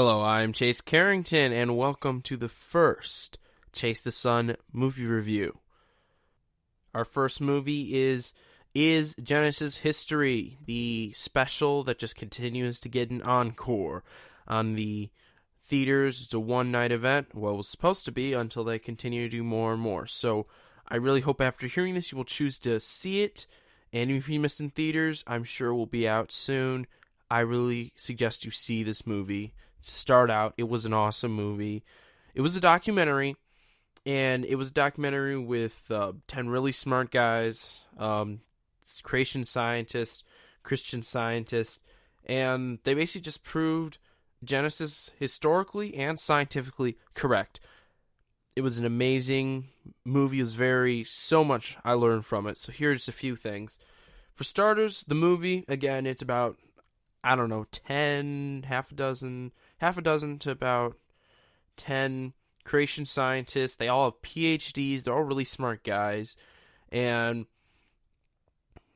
Hello, I'm Chase Carrington, and welcome to the first Chase the Sun movie review. Our first movie is Genesis History, the special that just continues to get an encore on the theaters. It's a one-night event. Well, it was supposed to be until they continue to do more and more. So I really hope after hearing this you will choose to see it. And if you missed in theaters, I'm sure it will be out soon. I really suggest you see this movie. Start out, it was an awesome movie. It was a documentary, and it was a documentary with 10 really smart guys, creation scientists, Christian scientists, and they basically just proved Genesis historically and scientifically correct. It was an amazing movie. It was so much I learned from it. So here's a few things. For starters, the movie, again, it's about, 10, half a dozen to about 10 creation scientists. They all have PhDs. They're all really smart guys. And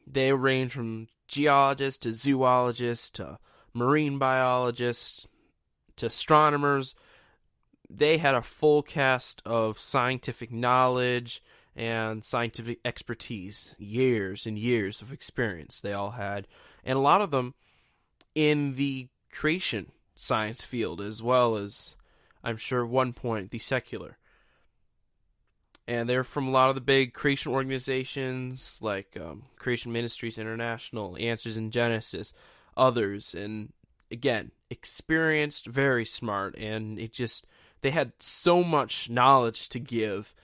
they range from geologists to zoologists to marine biologists to astronomers. They had a full cast of scientific knowledge and scientific expertise. Years and years of experience they all had. And a lot of them in the creation science field, as well as, I'm sure at one point, the secular. And they're from a lot of the big creation organizations, like Creation Ministries International, Answers in Genesis, others. And again, experienced, very smart, and they had so much knowledge to give.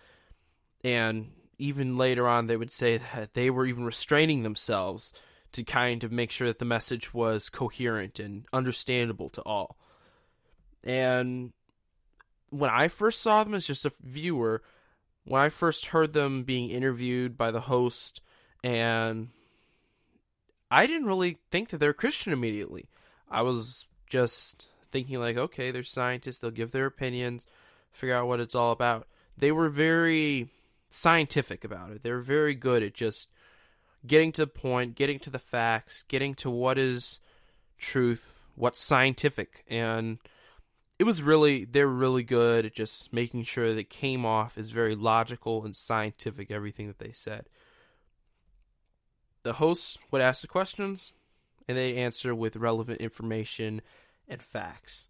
And even later on, they would say that they were even restraining themselves to kind of make sure that the message was coherent and understandable to all. And when I first saw them as just a viewer, when I first heard them being interviewed by the host, and I didn't really think that they're Christian immediately. I was just thinking like, okay, they're scientists, they'll give their opinions, figure out what it's all about. They were very scientific about it. They were very good at just getting to the point, getting to the facts, getting to what is truth, what's scientific. And they're really good at just making sure that it came off as very logical and scientific, everything that they said. The hosts would ask the questions, and they'd answer with relevant information and facts,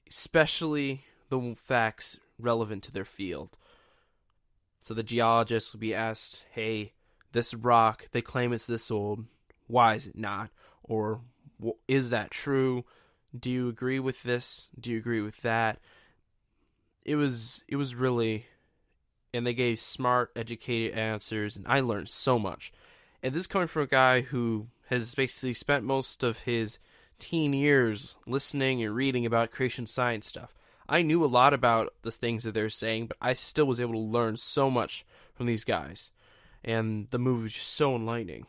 especially the facts relevant to their field. So the geologists would be asked, hey, this rock, they claim it's this old. Why is it not? Or is that true? Do you agree with this? Do you agree with that? It was really, and they gave smart, educated answers, and I learned so much. And this is coming from a guy who has basically spent most of his teen years listening and reading about creation science stuff. I knew a lot about the things that they're saying, but I still was able to learn so much from these guys. And the movie was just so enlightening.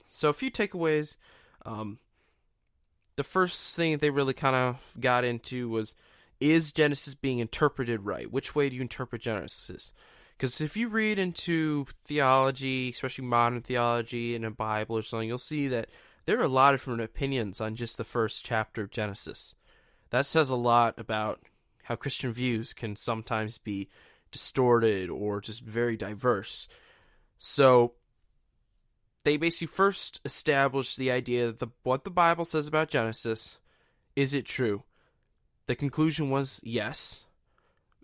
So a few takeaways. The first thing that they really kind of got into was, is Genesis being interpreted right? Which way do you interpret Genesis? Because if you read into theology, especially modern theology in a Bible or something, you'll see that there are a lot of different opinions on just the first chapter of Genesis. That says a lot about how Christian views can sometimes be distorted or just very diverse. So they basically first established the idea that what the Bible says about Genesis, is it true? The conclusion was yes.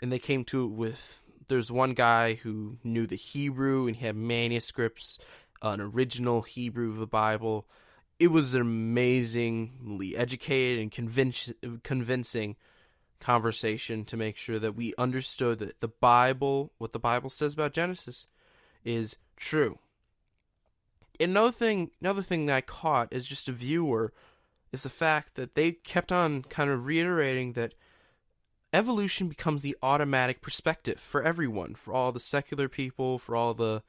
And they came to it with, there's one guy who knew the Hebrew and he had manuscripts, an original Hebrew of the Bible. It was an amazingly educated and convincing conversation to make sure that we understood that the Bible, what the Bible says about Genesis, is true. Another thing that I caught as just a viewer is the fact that they kept on kind of reiterating that evolution becomes the automatic perspective for everyone, for all the secular people, for all the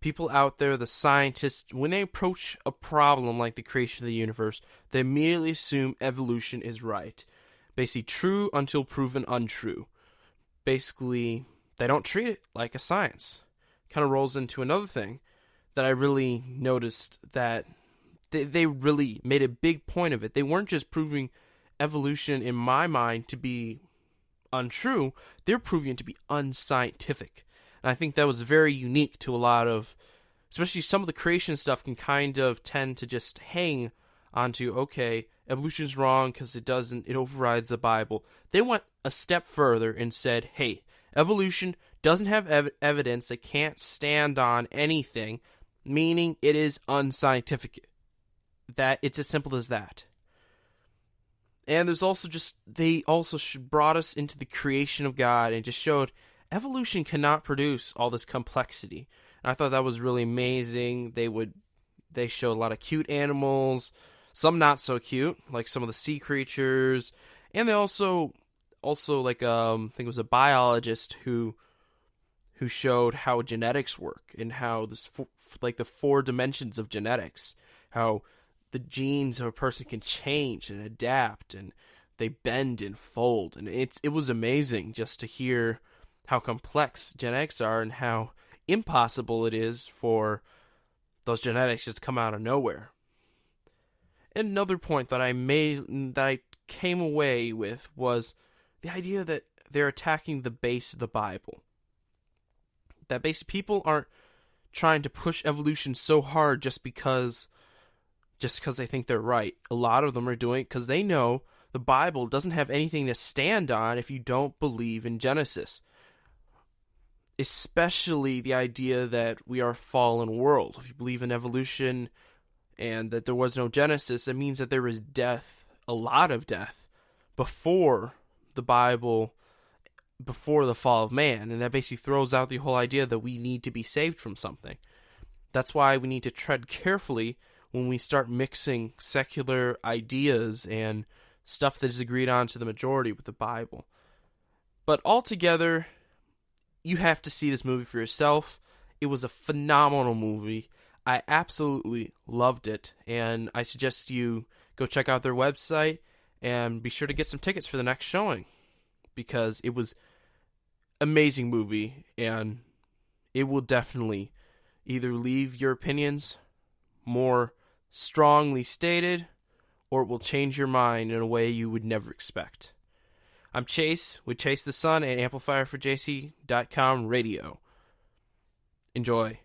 people out there, the scientists. When they approach a problem like the creation of the universe, they immediately assume evolution is right. Basically, true until proven untrue. Basically, they don't treat it like a science. Kind of rolls into another thing that I really noticed, that they really made a big point of it. They weren't just proving evolution, in my mind, to be untrue, they're proving it to be unscientific. And I think that was very unique to a lot of, especially some of the creation stuff can kind of tend to just hang onto, okay, evolution's wrong because it overrides the Bible. They went a step further and said, hey, evolution doesn't have evidence, it can't stand on anything, meaning it is unscientific. That it's as simple as that. And there's also they also brought us into the creation of God and just showed evolution cannot produce all this complexity. And I thought that was really amazing. They showed a lot of cute animals, some not so cute, like some of the sea creatures, and they also like I think it was a biologist who showed how genetics work and how the 4 dimensions of genetics, how the genes of a person can change and adapt, and they bend and fold, and it was amazing just to hear how complex genetics are and how impossible it is for those genetics just to come out of nowhere. And another point that I came away with was the idea that they're attacking the base of the Bible. That basically people aren't trying to push evolution so hard just because they think they're right. A lot of them are doing it because they know the Bible doesn't have anything to stand on if you don't believe in Genesis. Especially the idea that we are a fallen world. If you believe in evolution and that there was no Genesis, it means that there is death, a lot of death, before the Bible, before the fall of man. And that basically throws out the whole idea that we need to be saved from something. That's why we need to tread carefully when we start mixing secular ideas and stuff that is agreed on to the majority with the Bible. But altogether, you have to see this movie for yourself. It was a phenomenal movie. I absolutely loved it, and I suggest you go check out their website and be sure to get some tickets for the next showing, because it was an amazing movie, and it will definitely either leave your opinions more strongly stated, or it will change your mind in a way you would never expect. I'm Chase with Chase the Sun and Amplifier for JC.com Radio. Enjoy.